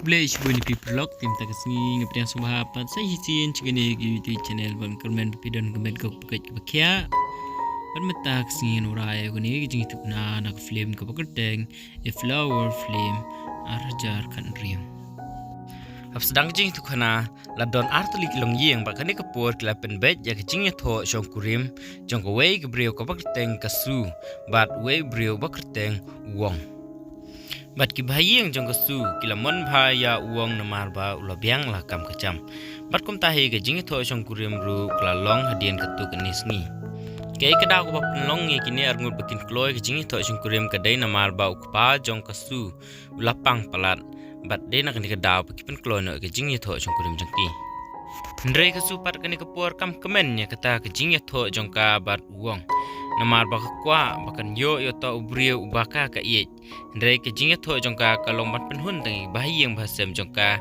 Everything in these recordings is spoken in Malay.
Village boleh vlog tim tak kesini ngapain sahabat saya hisian cekene YouTube channel ban komen pidon komen kok pakai pakai ban mata kesini nurai ko ni jing itu nak film ko pakerdeng a flower flame arjar kan riam ap sedang jing tu kana ladon artli kilong yeng ba kani kapur klapen bet ya jing tho jong kurim jong ko wei gebrio ko pakerdeng kasu bat wei brio pakerdeng wong bat ki bhayeng jong kasu kila mon bhaya uang namar ba ulabyang lah kam kacam bat kum tahi ke jing tho jong kurim ru kala long hadien katu kenisngi kei kada ko long ngi kini arngut bakin kloy ke jing tho jong kurim kadai namar ba ukpa jong kasu ulapang palat bat de nak ni kada pakipen kloy no ke jing tho jong kurim jangki ndrei kasu pat kani kapur kam kemen nya kata ke jing tho jong ka bat uang namar ba kwa bakan yo to ubrio ubaka ka iet ndrei ke jing tho jong ka kalong bat penhun tangi bahiyeng bahasem jong ka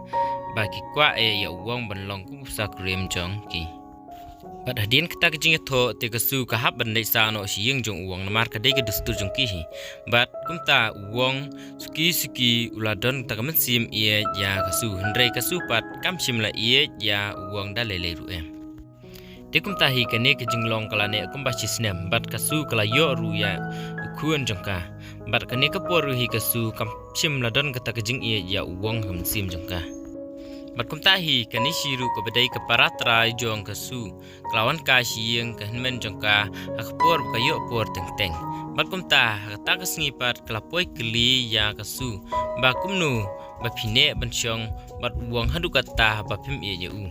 baki kwa ya uang ban long ku sa krim jong ki bat hadien kita ke jing tho te kasu ka hab ban dei sa no siyeng jong uang namar ka dei ke dustur jong ki bat kumta uang suki uladon ta kamen sim ie ya kasu ndrei kasu pat kam sim la ie ya uang da lele ru em tekum tahi kane ke jinglong kala ne kumba chisnem bat kasu kala yo ru ya ukhuan jongka bat kane ka por hi kasu kam chim ladon kata ke jing ye ya uwong ham sim jongka bat kum tahi kane shiru ko bedai ka paratra jong kasu klawan ka sieng ka men jongka akpor ka yo por teng bat kum ta ta ka sngi pat kala poi kli ya kasu ba kumnu ba phine ban chong bat uwong hadu kata ba phim ye u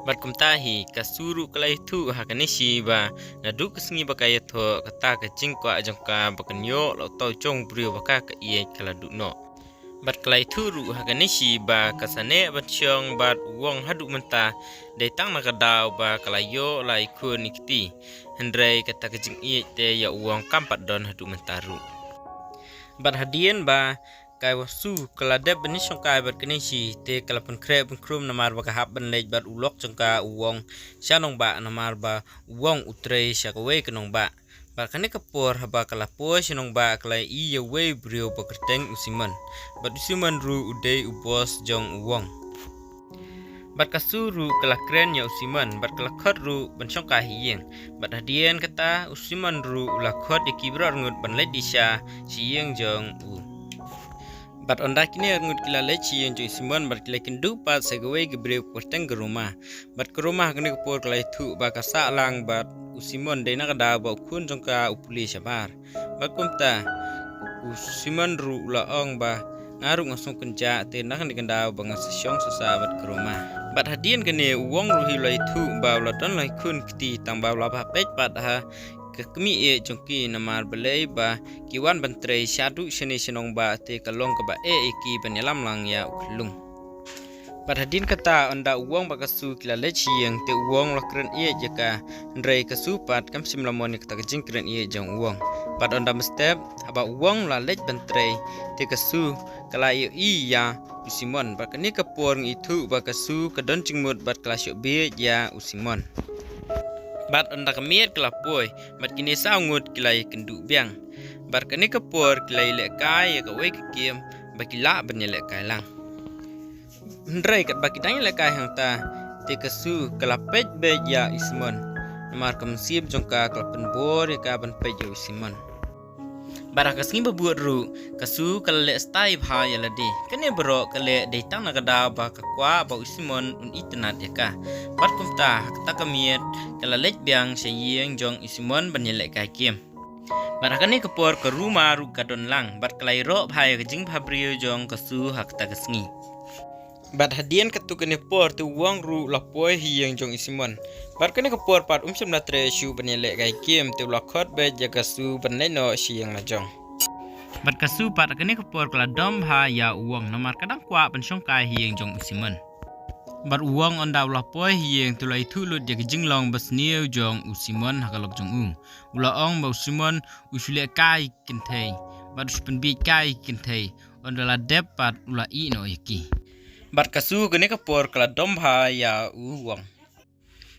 bat kumtahi kasuru kalai tu hakanishi ba nadu kesengi bakaya tho kata ka jingkwa jangka bakanyo lo to chong brio baka ka ie kala dukno bat kalai tu ru hakanishi ba kasane bat chong bat wong hadu menta de tang na kadaw ba kalayo lai kun ikti hendrai kata ka jing ie te ya wong kampat don hadu mentaru bat hadien ba kai wasu kala deb ni songkai ber kenisi te kala pun krep pun krum namar ba hab ban lej bar ulok jongka uwong syanong ba namar ba uwong utrei syakawe kenong ba bar kane kapor haba kala po syanong ba kala iya we brio pakerteng usiman bat usiman ru udei ubos jong uwong bat kasuru kala kren ya usiman bat kala khot ru ban songka hiyeng bat hadien kata usiman ru ula khot ikibrar ngut ban lej disya siyeng jong u bat onda kini ngut kila lechi yang joi simon bat kila kindu pat segawe gebreu korteng ke rumah bat ke rumah kini kepor kala itu ba kasa lang bat usimon dena kada ba kun jongka upuli sabar bat kumta usimon ru laong ba ngaru ngasung kenja te nak ni kenda ba ngasyong sasa bat ke rumah bat hadien kini uang ru hilai itu ba ladon lai kun kiti tang ba la ba pej pat ha kemi e jongki namar belai ba kiwan bantrei syadu seni senong ba te kalong ka ba iki banyalam lang ya uklung bat hadin kata onda uang ba kasu kila lechi yang te uang lakren e jaka ndrei kasu pat kam simlamon kata kejing kren e jong uang bat onda mestep aba uang la lech bantrei te kasu kala i ya usimon ba kani kapor itu ba kasu kadon jingmut bat kelas be ya usimon bat onda kemiet kelapoi bat kini saungut kilai kendu biang bat kini kapur kilai lekai ya kawai kekiem bakila banyelek kai lang ndrai kat bakidang lekai hang ta te kasu kelapet be ya ismon namar kamsib jongka kelapen bor ya ka ban pe ya ismon barak kasngi babuat ru kasu kale stai bha ya ladi kene bro kale deitang na kada ba kakwa ba ismon un itnat ya ka bat kumta kata kamiet kala lej biang seyeng jong ismon banyelek kai kiem barakane kapor ke rumah ru kadon lang bat kalai ro bhai ke jing bhabrio jong kasu hak ta kasngi bat hadien katu kene por tu wang ru lapoi hiyeng jong isimon bat kene kapor pat na tre shu banyelek kai kiem tu lakhot be jagasu baneno siyeng na jong bat kasu pat kene kapor kala dom ha ya uang namar kadang kwa pensyong kai hiyeng jong isimon bat uang onda lapoi hiyeng tu lai thulut jak jinglong basniu jong usimon hakalok jong ulaong ba usimon usule kai kintei bat uspen bi kai kintei onda la depat ula I no yaki bat kasu kene kapor kala dom ha ya uang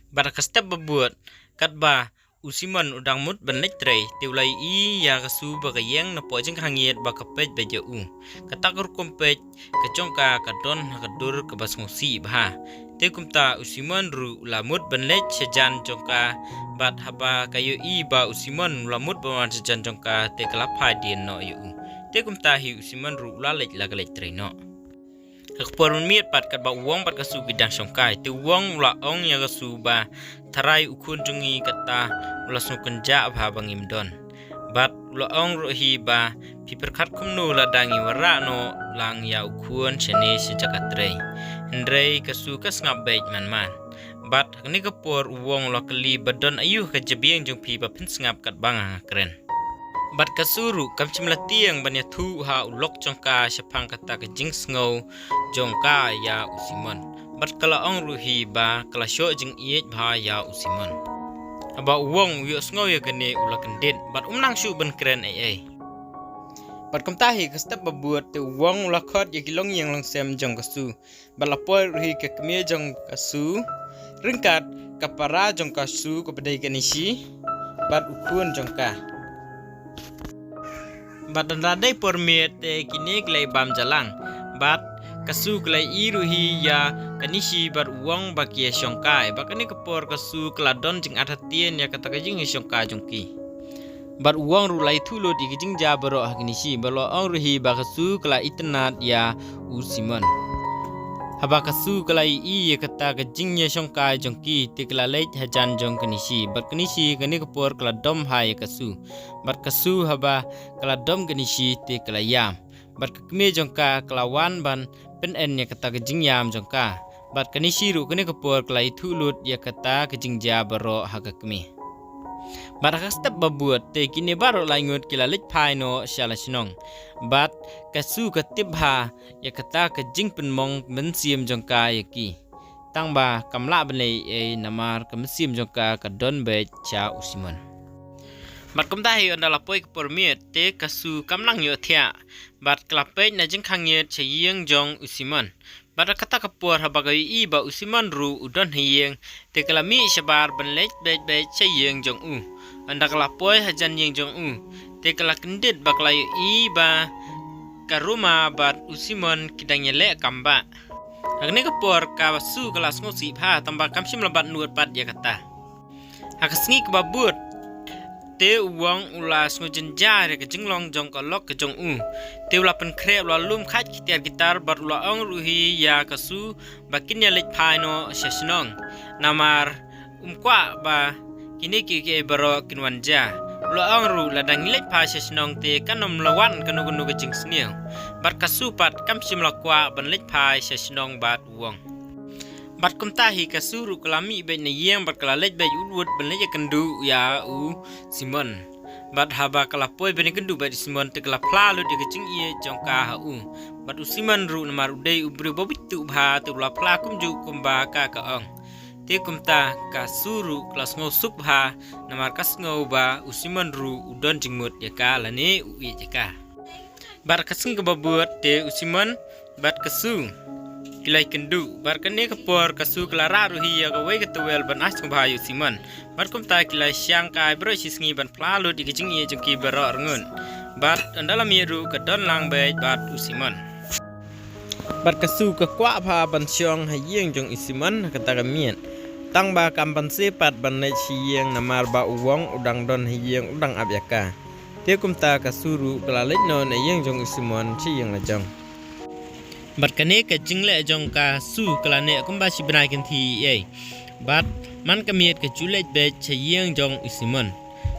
bat ka step babut kat ba usiman udang mut benek tray tiulai I ya kasu bagayang na po jeng hangiet bakapet beja katakur kompet kacongka kadon hakadur kabas ngosi bah te kumta usiman ru lamut benek sejan jongka bat haba kayu I ba usiman lamut bawan sejan jongka te kelapa dien no te kumta hi usiman ru lalek lagalek tray no Kakporun miet pat kat ba uang pat kasu bidang songkai te uang ula ong ya kasu ba tarai ukun jungi kata ula snuken ja ba bangim don bat ula ong rohi ba piperkat kumnu ladangi wara no lang ya ukun chene si jakatrei ndrei kasu kas ngabait man bat ni kapor uang ula keli badon ayuh ka jebieng jung pi ba pins ngap kat bang keren Bat kasuru kam cimlatiang banya thu ha ulok jongka sepang kata kejing sngau jongka ya usimon. Bat kala ong ruhi ba kala syo jeng iet ba ya usimon. Aba uang yu sngau ya gene ulak kendit bat umnang syu ben keren ai. Bat kam tahi kastap babuat te uang ulakot ya kilong yang langsem jong kasu. Bat lapor ruhi ke kemia jong kasu. Ringkat kapara jong kasu kepadai kanisi. Bat ukun jongka. Bat radai pormiet te kini kelai bam jalang bat kasu kelai iruhi ya kanisi bat uang baki syongkai bakani kepor kasu keladon jing athatien ya kata kajing syongkai jongki bat uang rulai thulo di kijing jabaro kanisi balo ong ruhi bakasu kelai itnat ya usimon haba kasu kelai I ya kata kajing ya syongkai jongki te kelalait hajan jong kanisi bat kanisi kani kepor keladom hai kasu bat kasu haba keladom kanisi te kelayam bat kekme jongka kelawan ban pen en ya kata kajing yam jongka bat kanisi ru kani kepor kelai thulut ya kata kajing jabaro hakakme bat akastep babuat te kini baro laingut kilalit paino shalasnong bat kasu katibha ya kata kajing penmong mensiam jongka yaki tangba kamla benai namar kamsiam jongka kadon be cha usimon bat kumtahi ondala poi pormiet te kasu kamlang yo thia bat klapet na jing khangiet cheyeng jong usimon bat kata kapor habagai I ba usimon ru udon hiyeng te kalami shabar benlek be cheyeng jong anda kelapoi hajan yang jong te kelak kendit baklayo I ba karuma bat usimon kidang yelek kamba agni kapor kawasu kelas ngosi pha tambah kamsim labat nuat pat ya kata hakasngi kebabut te uang ulas ngojenjar ke jenglong jong kolok ke jong te ulapen krep lalum khat kitiar gitar bat ula ong ruhi ya kasu bakin yelek phaino sesnong namar umkwa ba kini kiki baro kinwanja lo angru ladang lek pa sesnong te kanom lawan kanu ke jing sniu bat kasupat kamsim lakwa ban lek pa sesnong bat uang bat kumtahi kasuru kelami be ne yeng bat kalalek be udwut ban lek kendu ya simon bat haba kalapoi be kendu be simon te kalapla lo de jing ie jongka bat usimon ru namar udai ubru bobitu bha te la pla kumju kumba ka ong te kumta kasuru kelas ngosuk ha namar kas ba usiman ru udon jingmut ya ka lani ui jeka bar kasing kebabuat te usiman bat kasu kilai kendu bar kene kepor kasu kelara ruhi ya kawai ketuel ban as kumba usiman bar kumta kilai siang kai bro sisngi ban plalu di kejing ye jengki baro rengun bat andalam yeru kedon lang bait bat usiman bat kasu ke kwa pha ban siong hayeng jong usiman kata kamian tang ba kampan sepat banai siang namar ba uang udang don hiyeng udang abyaka te kumta kasuru kelalit no na yeng jong usimon siang la jong bat kane ka jingle jong ka su kelane kumba si benai kenti ye bat man kamiet ke julet be siang jong usimon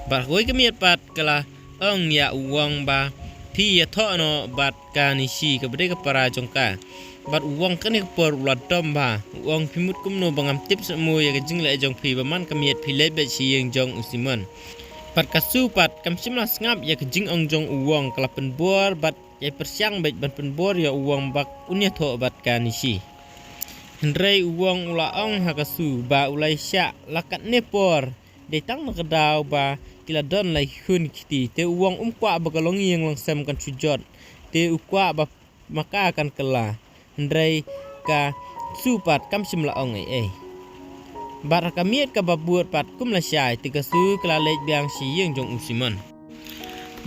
bat hoi kamiet pat kala ong ya uang ba pi ya tho no bat kanisi ke bede ke para jong ka bat uang kani por uladom ba uang pimut kumno bangam tip semu ya kejing le jong pi baman kamiet pi lebe sieng jong usimon bat kasu pat kamsim la ngap ya kejing ong jong uang kalapen bor bat ya persiang bet ban penbor ya uang bak unya tho bat kanisi hendrei uang ula ong hakasu ba ulai sya lakat nepor de tang makadau ba kila don lai hun kiti te uang umkwa bakalongi yang langsam kan sujud te ukwa ba maka akan kela Ndrai ka supat kamsim la ong Bat kamiet ka babuat pat kum la syai tigasu kala lej biang si yang jong usimon.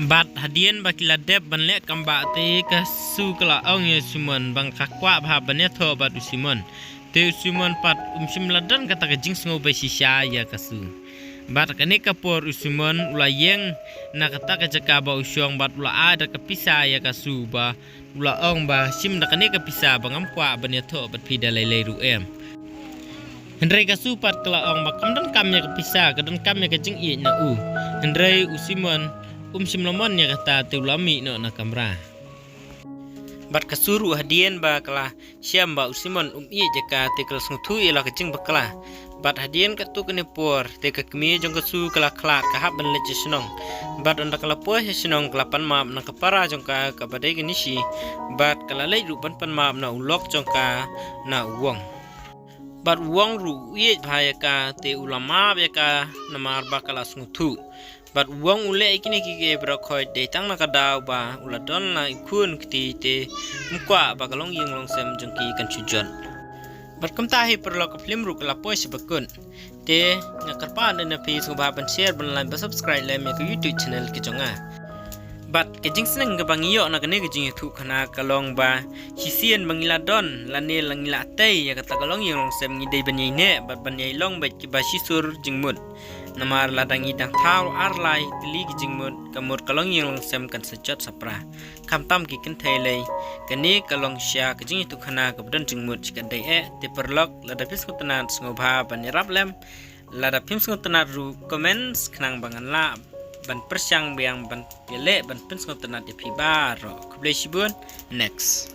Bat hadian bakila dep ban lek kamba te kasu kala ong ye simon bang kakwa bha ban tho bat usimon. Te usimon pat sim ladan kata ka jing sngo bai si syai ya kasu. Bat kane kapor usimon ula yeng na kata ka jaka ba usyong bat ula ada ka pisa ya kasu ba ula ong ba sim da kane ka pisa bangam kwa ban tho bat pida lele ru em. Hendrai kasu pat kala ong bakam dan kam ya kepisa kadan kam ya kajing i na u. Hendrai usimon simlomon ya kata te ulami no na kamra. Bat kasuru hadian ba kala siam ba usimon i jaka te kala sungtu ila kajing bakala. Bat hadian katu kene por te ka kemi jong kasu kala klat ka hab ban leche senong. Bat onda kala po he senong kala pan map na kapara jong ka badai genisi. Bat kala lej ru pan map na ulok jong ka na uwong. Bat uang ru ye bhaya ka te ulama be ka namar bakala sungtu. Bat uang ule ikini kike brokhoi de tang na kadau ba uladon na ikun kiti te mukwa bakalong yeng long sem jongki kan chujon. Bat kamtahi perlo ka film ru kala poi sebakun. Te ngakarpa na pi subha ban share ban like ba subscribe le me ka YouTube channel ki jonga. Bat kejing seneng ke bangiyo na kene kejing itu kana kalong ba hisian bangila don lane langila tei ya kata kalong yang long sem ngidei banyai ne bat banyai long bat ki ba sisur jingmut namar ladang idang thau arlai tili ki jingmut kamur kalong yang long sem kan sejot sapra kamtam ki ken thailei kene kalong sya kejing itu kana kabdan jingmut chikan dei te perlok lada pis kutanat ngobha banirap lem lada pim kutanat ru comments kenang bangan la ban persyang biang ban pele ban pens ngotenat di pibaro kublai sibun next.